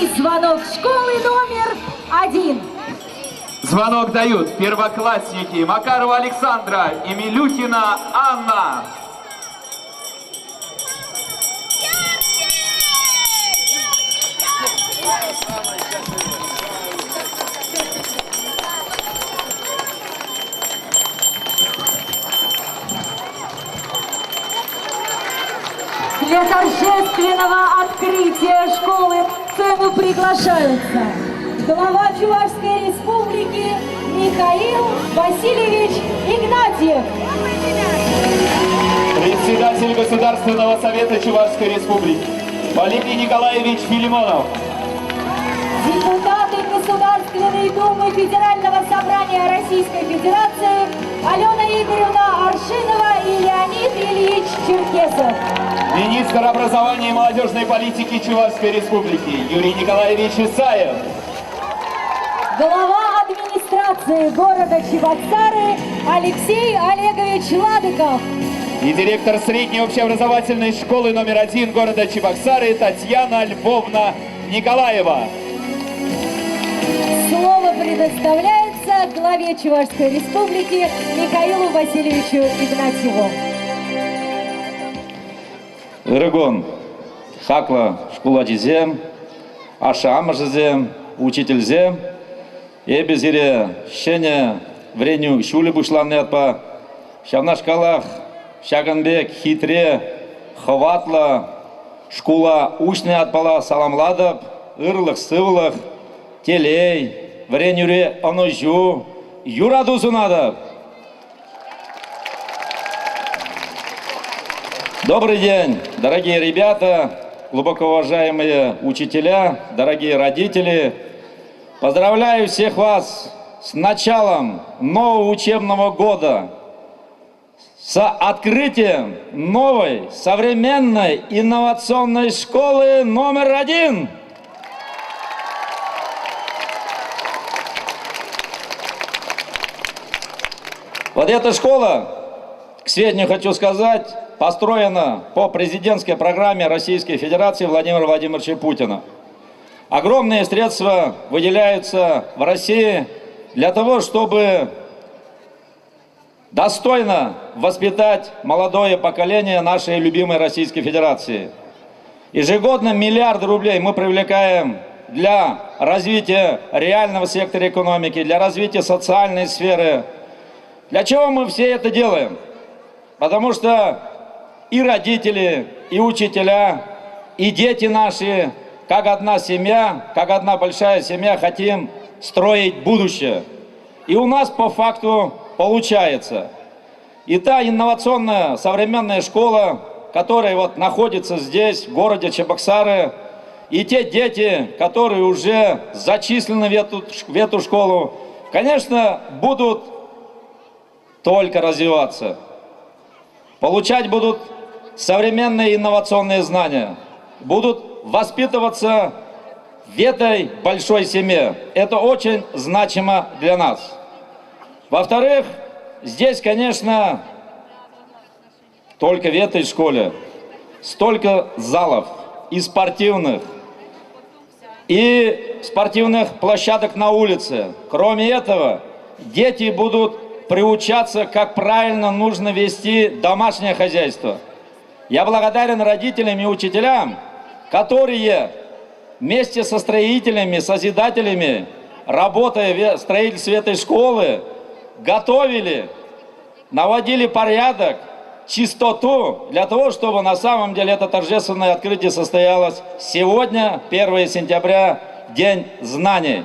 Финальный звонок школы номер 1. Звонок дают первоклассники Макарова Александра и Милюхина Анна. Для торжественного открытия школы в сцену приглашаются глава Чувашской Республики Михаил Васильевич Игнатьев, Председатель Государственного совета Чувашской Республики Валерий Николаевич Филимонов, депутаты Государственной Думы Федерального собрания Российской Федерации Алена Игоревна Аршинова и Леонид Ильич Черкесов, министр образования и молодежной политики Чувашской Республики Юрий Николаевич Исаев, глава администрации города Чебоксары Алексей Олегович Ладыков и директор средней общеобразовательной школы номер 1 города Чебоксары Татьяна Львовна Николаева. Слово предоставляется главе Чувашской Республики Михаилу Васильевичу Игнатьеву. Ирыгон, хакла школа дизем, аша амажизем, учительзем, ебезире щене вреню шуле бушланны отпа, шавна шкалах, шаганбек, хитре, хватла, школа ушне отпала саламладып, ырлых, сывлых, телей, вренюре оножу, юрадузу надо. Добрый день, дорогие ребята, глубоко уважаемые учителя, дорогие родители. Поздравляю всех вас с началом нового учебного года, с открытием новой, современной, инновационной школы номер 1. Вот эта школа, к сведению хочу сказать, построена по президентской программе Российской Федерации Владимира Владимировича Путина. Огромные средства выделяются в России для того, чтобы достойно воспитать молодое поколение нашей любимой Российской Федерации. Ежегодно миллиарды рублей мы привлекаем для развития реального сектора экономики, для развития социальной сферы. Для чего мы все это делаем? Потому что и родители, и учителя, и дети наши, как одна семья, как одна большая семья, хотим строить будущее. И у нас по факту получается. И та инновационная современная школа, которая вот находится здесь, в городе Чебоксары, и те дети, которые уже зачислены в эту школу, конечно, будут только развиваться. Получать будут современные инновационные знания, будут воспитываться в этой большой семье. Это очень значимо для нас. Во-вторых, здесь, конечно, только в этой школе столько залов и спортивных площадок на улице. Кроме этого, дети будут приучаться, как правильно нужно вести домашнее хозяйство. Я благодарен родителям и учителям, которые вместе со строителями, созидателями, работая в строительстве этой школы, готовили, наводили порядок, чистоту, для того, чтобы на самом деле это торжественное открытие состоялось сегодня, 1 сентября, День знаний.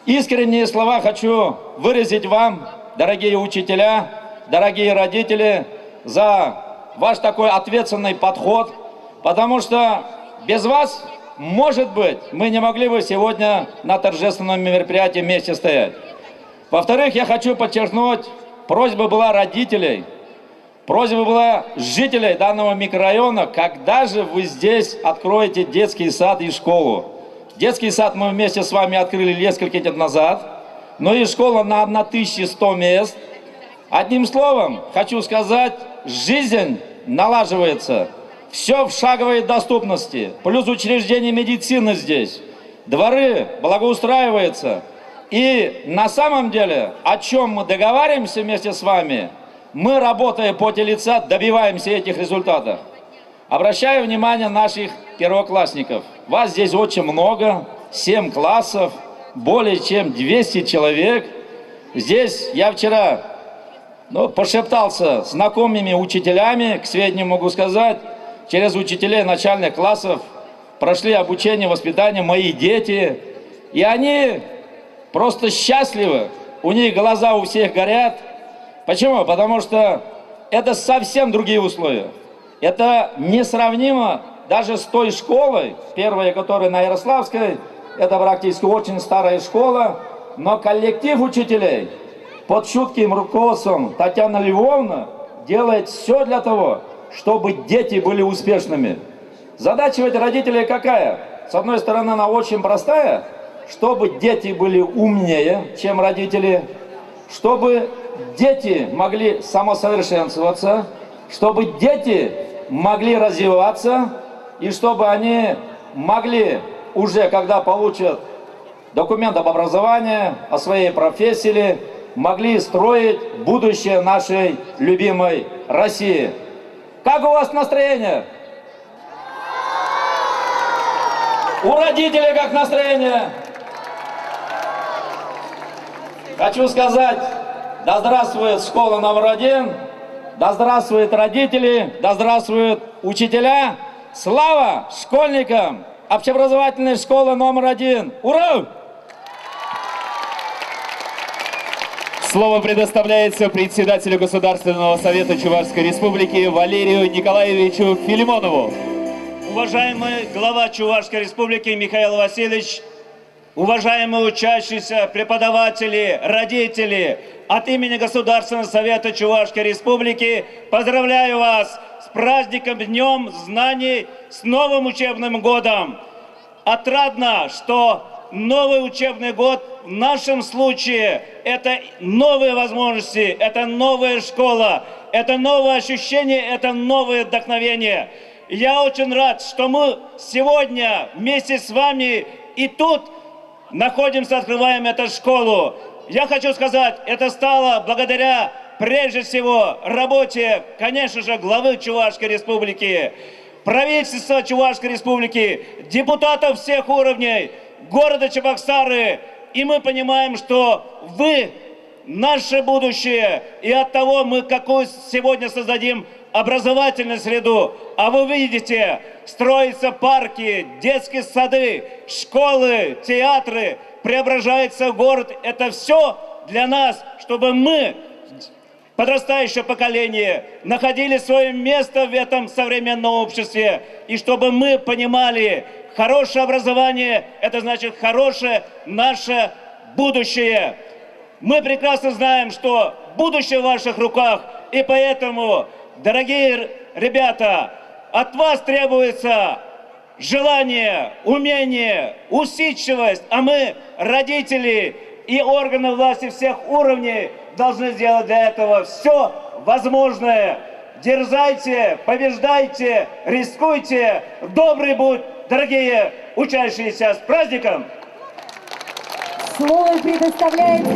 Искренние слова хочу выразить вам, дорогие учителя, дорогие родители, за ваш такой ответственный подход, потому что без вас, может быть, мы не могли бы сегодня на торжественном мероприятии вместе стоять. Во-вторых, я хочу подчеркнуть, просьба была родителей, просьба была жителей данного микрорайона, когда же вы здесь откроете детский сад и школу. Детский сад мы вместе с вами открыли несколько лет назад, но и школа на 1100 мест. Одним словом, хочу сказать, жизнь налаживается. Все в шаговой доступности. Плюс учреждение медицины здесь. дворы благоустраиваются. И на самом деле, о чем мы договариваемся вместе с вами, мы, работая в поте лица, добиваемся этих результатов. Обращаю внимание наших первоклассников. Вас здесь очень много, 7 классов, более чем 200 человек. Здесь я вчера пошептался с знакомыми учителями, к сведению могу сказать, через учителей начальных классов прошли обучение, воспитание мои дети. И они просто счастливы, у них глаза у всех горят. Почему? Потому что это совсем другие условия. Это несравнимо даже с той школой, первая, которая на Ярославской, это практически очень старая школа, но коллектив учителей под чутким руководством Татьяны Львовны делает все для того, чтобы дети были успешными. Задача ведь родителей какая? С одной стороны, она очень простая, чтобы дети были умнее, чем родители, чтобы дети могли самосовершенствоваться, чтобы дети могли развиваться, и чтобы они могли уже, когда получат документ об образовании, о своей профессии, могли строить будущее нашей любимой России. Как у вас настроение? У родителей как настроение? Хочу сказать, да здравствует школа номер 1, да здравствуют родители, да здравствуют учителя. Слава школьникам общеобразовательной школы номер 1. Ура! Слово предоставляется председателю Государственного совета Чувашской Республики Валерию Николаевичу Филимонову. Уважаемый глава Чувашской Республики Михаил Васильевич, уважаемые учащиеся, преподаватели, родители, от имени Государственного совета Чувашской Республики поздравляю вас с праздником Днем знаний, с новым учебным годом. Отрадно, что новый учебный год в нашем случае это новые возможности, это новая школа, это новое ощущение, это новое вдохновение. Я очень рад, что мы сегодня вместе с вами и тут находимся, открываем эту школу. Я хочу сказать, это стало благодаря, прежде всего, работе, конечно же, главы Чувашской Республики, правительства Чувашской Республики, депутатов всех уровней, города Чебоксары. И мы понимаем, что вы наше будущее, и от того мы какую сегодня создадим образовательную среду. А вы видите, строятся парки, детские сады, школы, театры, преображается город. Это все для нас, чтобы мы, подрастающее поколение, находили свое место в этом современном обществе. И чтобы мы понимали, хорошее образование – это значит хорошее наше будущее. Мы прекрасно знаем, что будущее в ваших руках, и поэтому, дорогие ребята, от вас требуется желание, умение, усидчивость, а мы, родители и органы власти всех уровней, должны сделать для этого все возможное. Дерзайте, побеждайте, рискуйте, добрый будь, дорогие учащиеся, с праздником! Слово предоставляется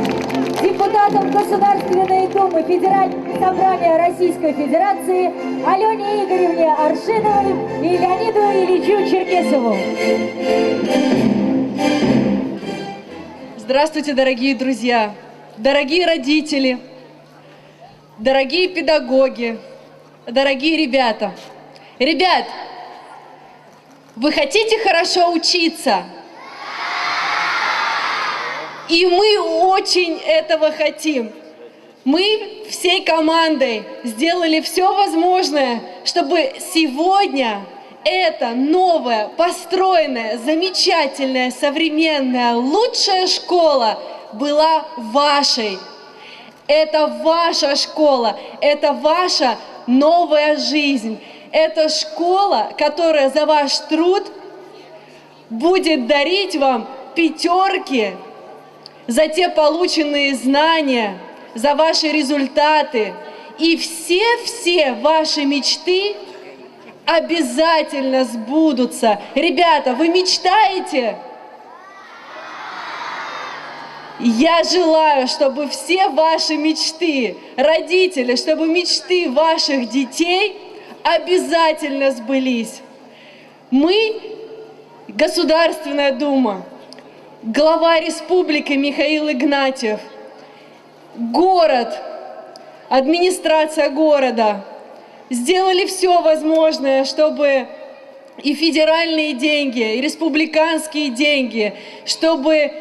депутатам Государственной Думы Федерального собрания Российской Федерации Алене Игоревне Аршиновой и Леониду Ильичу Черкесову. Здравствуйте, дорогие друзья, дорогие родители, дорогие педагоги, дорогие ребята. Ребят, вы хотите хорошо учиться? И мы очень этого хотим. Мы всей командой сделали все возможное, чтобы сегодня эта новая, построенная, замечательная, современная, лучшая школа была вашей. Это ваша школа, это ваша новая жизнь. Это школа, которая за ваш труд будет дарить вам пятерки, за те полученные знания, за ваши результаты. И все ваши мечты обязательно сбудутся. Ребята, вы мечтаете? Я желаю, чтобы все ваши мечты, родители, чтобы мечты ваших детей обязательно сбылись. Мы, Государственная Дума, глава республики Михаил Игнатьев, город, администрация города сделали все возможное, чтобы и федеральные деньги, и республиканские деньги, чтобы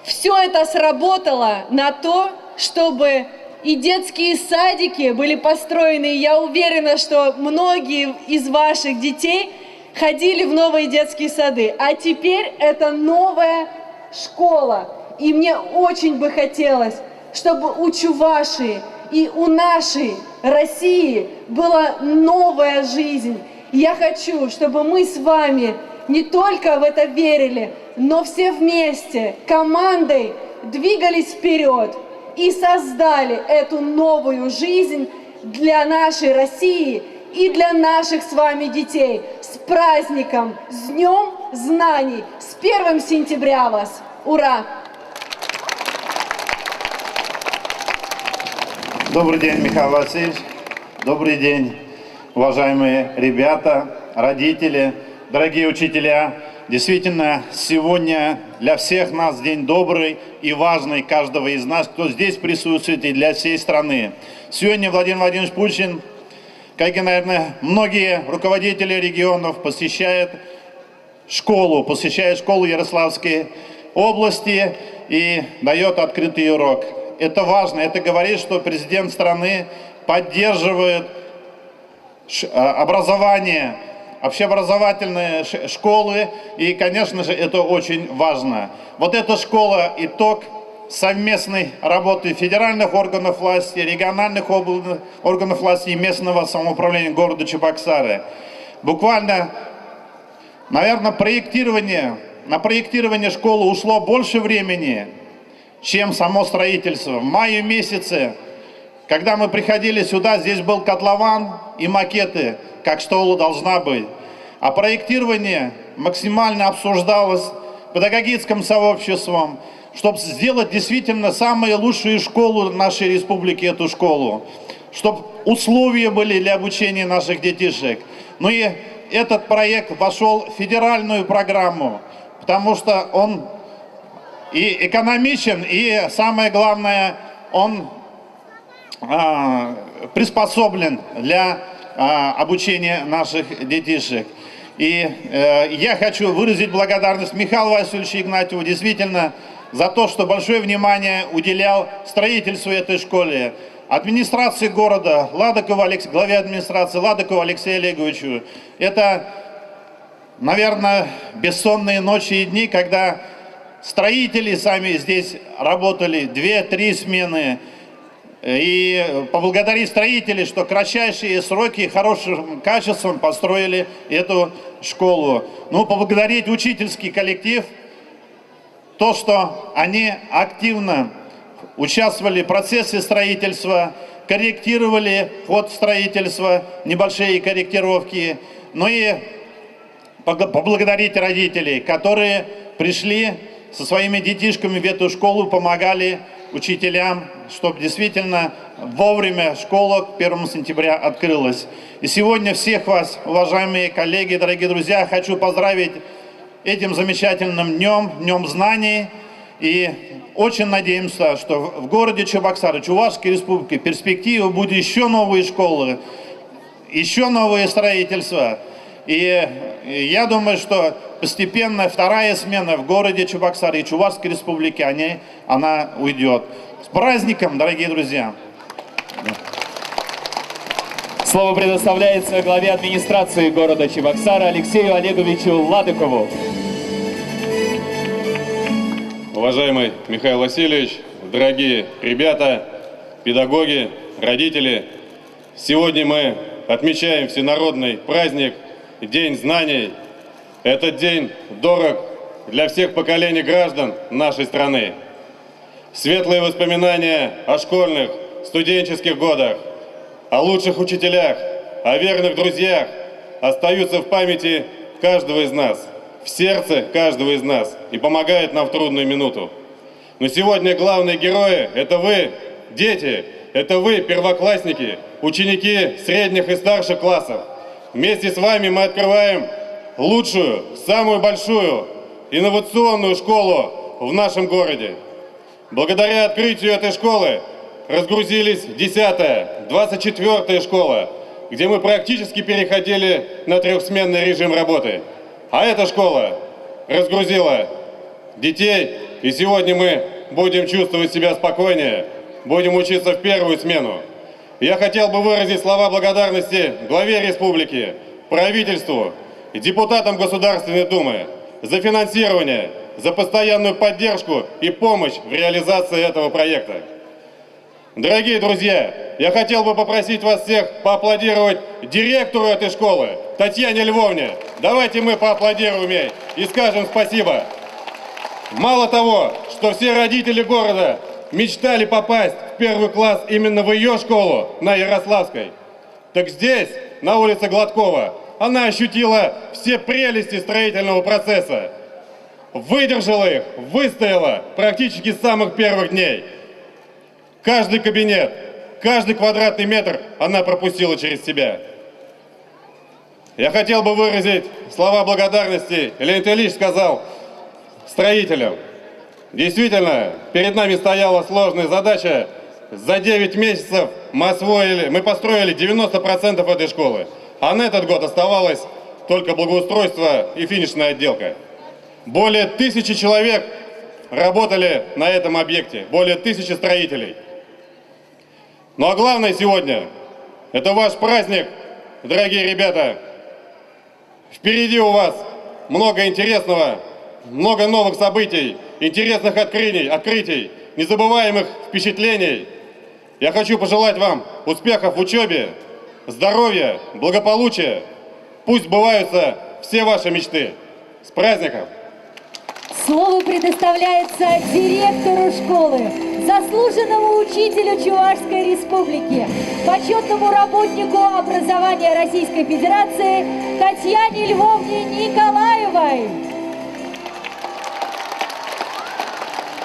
все это сработало на то, чтобы и детские садики были построены. И я уверена, что многие из ваших детей ходили в новые детские сады. А теперь это новая школа. И мне очень бы хотелось, чтобы у Чувашии и у нашей России была новая жизнь. Я хочу, чтобы мы с вами не только в это верили, но все вместе, командой, двигались вперед и создали эту новую жизнь для нашей России и для наших с вами детей. С праздником, с Днем Знаний, с 1 сентября вас! Ура! Добрый день, Михаил Васильевич. Добрый день, уважаемые ребята, родители, дорогие учителя. Действительно, сегодня для всех нас день добрый и важный, каждого из нас, кто здесь присутствует, и для всей страны. Сегодня Владимир Владимирович Путин, как и, наверное, многие руководители регионов, посещает школу Ярославской области и дает открытый урок. Это важно, это говорит, что президент страны поддерживает образование, общеобразовательные школы, и, конечно же, это очень важно. Вот эта школа – итог совместной работы федеральных органов власти, региональных органов власти и местного самоуправления города Чебоксары. Буквально, наверное, на проектирование школы ушло больше времени, чем само строительство. В мае месяце, когда мы приходили сюда, здесь был котлован и макеты, как школа должна быть. А проектирование максимально обсуждалось педагогическим сообществом, чтобы сделать действительно самую лучшую школу нашей республики, эту школу, чтобы условия были для обучения наших детишек. Ну и этот проект вошел в федеральную программу, потому что он и экономичен, и самое главное, он приспособлен для обучения наших детишек. И я хочу выразить благодарность Михаилу Васильевичу Игнатьеву действительно за то, что большое внимание уделял строительству этой школы. Администрации города, главе администрации Ладыкову Алексею Олеговичу. Это, наверное, бессонные ночи и дни, когда строители сами здесь работали 2-3 смены. И поблагодарить строителей, что в кратчайшие сроки и хорошим качеством построили эту школу. Ну, поблагодарить учительский коллектив, то, что они активно участвовали в процессе строительства, корректировали ход строительства, небольшие корректировки. Ну и поблагодарить родителей, которые пришли со своими детишками в эту школу, помогали учителям, чтобы действительно вовремя школа к 1 сентября открылась. И сегодня всех вас, уважаемые коллеги, дорогие друзья, хочу поздравить этим замечательным днем, Днем Знаний. И очень надеемся, что в городе Чебоксары, Чувашской республике, в перспективе будут еще новые школы, еще новые строительства. И я думаю, что постепенно вторая смена в городе Чебоксары и Чувашской республике, она уйдет. С праздником, дорогие друзья! Слово предоставляется главе администрации города Чебоксары Алексею Олеговичу Ладыкову. Уважаемый Михаил Васильевич, дорогие ребята, педагоги, родители, сегодня мы отмечаем всенародный праздник День знаний. Этот день дорог для всех поколений граждан нашей страны. Светлые воспоминания о школьных, студенческих годах, о лучших учителях, о верных друзьях остаются в памяти каждого из нас, в сердце каждого из нас и помогают нам в трудную минуту. Но сегодня главные герои – это вы, дети, это вы, первоклассники, ученики средних и старших классов. Вместе с вами мы открываем лучшую, самую большую инновационную школу в нашем городе. Благодаря открытию этой школы разгрузились 10-я, 24-я школа, где мы практически переходили на трехсменный режим работы. А эта школа разгрузила детей, и сегодня мы будем чувствовать себя спокойнее, будем учиться в первую смену. Я хотел бы выразить слова благодарности главе республики, правительству и депутатам Государственной Думы за финансирование, за постоянную поддержку и помощь в реализации этого проекта. Дорогие друзья, я хотел бы попросить вас всех поаплодировать директору этой школы, Татьяне Львовне. Давайте мы поаплодируем ей и скажем спасибо. Мало того, что все родители города мечтали попасть в первый класс именно в ее школу на Ярославской, так здесь, на улице Гладкова, она ощутила все прелести строительного процесса. Выдержала их, выстояла практически с самых первых дней. Каждый кабинет, каждый квадратный метр она пропустила через себя. Я хотел бы выразить слова благодарности. Леонид Ильич сказал строителям. Действительно, перед нами стояла сложная задача. За 9 месяцев мы построили 90% этой школы. А на этот год оставалось только благоустройство и финишная отделка. Более 1000 человек работали на этом объекте, более 1000 строителей. Ну а главное сегодня – это ваш праздник, дорогие ребята. Впереди у вас много интересного, много новых событий, интересных открытий, незабываемых впечатлений. Я хочу пожелать вам успехов в учебе, здоровья, благополучия. Пусть сбываются все ваши мечты. С праздником! Слово предоставляется директору школы, заслуженному учителю Чувашской Республики, почетному работнику образования Российской Федерации Татьяне Львовне Николаевой.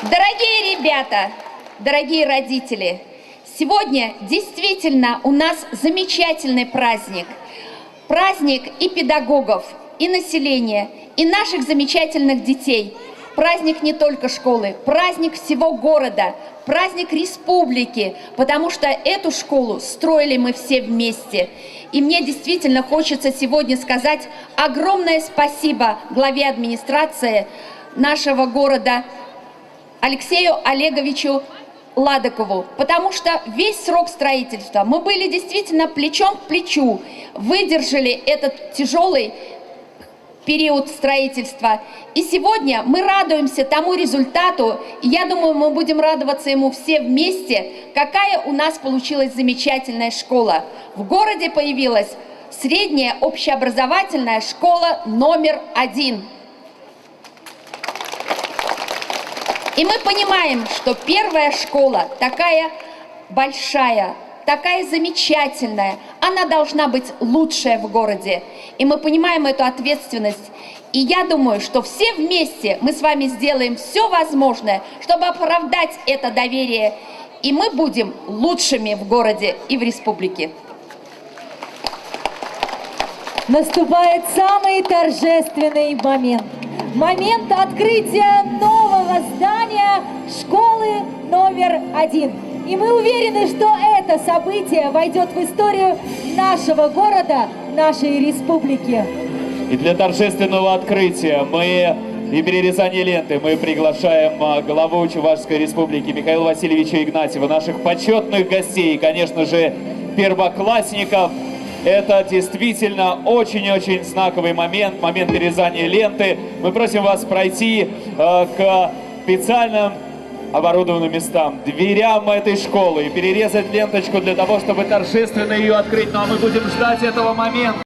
Дорогие ребята, дорогие родители, сегодня действительно у нас замечательный праздник. Праздник и педагогов, и населения, и наших замечательных детей. Праздник не только школы, праздник всего города, праздник республики, потому что эту школу строили мы все вместе. И мне действительно хочется сегодня сказать огромное спасибо главе администрации нашего города Алексею Олеговичу Ладыкову, потому что весь срок строительства мы были действительно плечом к плечу, выдержали этот тяжелый период строительства. И сегодня мы радуемся тому результату, и я думаю, мы будем радоваться ему все вместе, какая у нас получилась замечательная школа. В городе появилась средняя общеобразовательная школа номер 1. И мы понимаем, что первая школа такая большая, такая замечательная, она должна быть лучшая в городе. И мы понимаем эту ответственность. И я думаю, что все вместе мы с вами сделаем все возможное, чтобы оправдать это доверие. И мы будем лучшими в городе и в республике. Наступает самый торжественный момент. Момент открытия нового здания школы номер 1. И мы уверены, что это событие войдет в историю нашего города, нашей республики. И для торжественного открытия и перерезания ленты мы приглашаем главу Чувашской Республики Михаила Васильевича Игнатьева, наших почетных гостей и, конечно же, первоклассников. Это действительно очень-очень знаковый момент перерезания ленты. Мы просим вас пройти к специальным оборудованным местам, дверям этой школы и перерезать ленточку для того, чтобы торжественно ее открыть. Ну а мы будем ждать этого момента.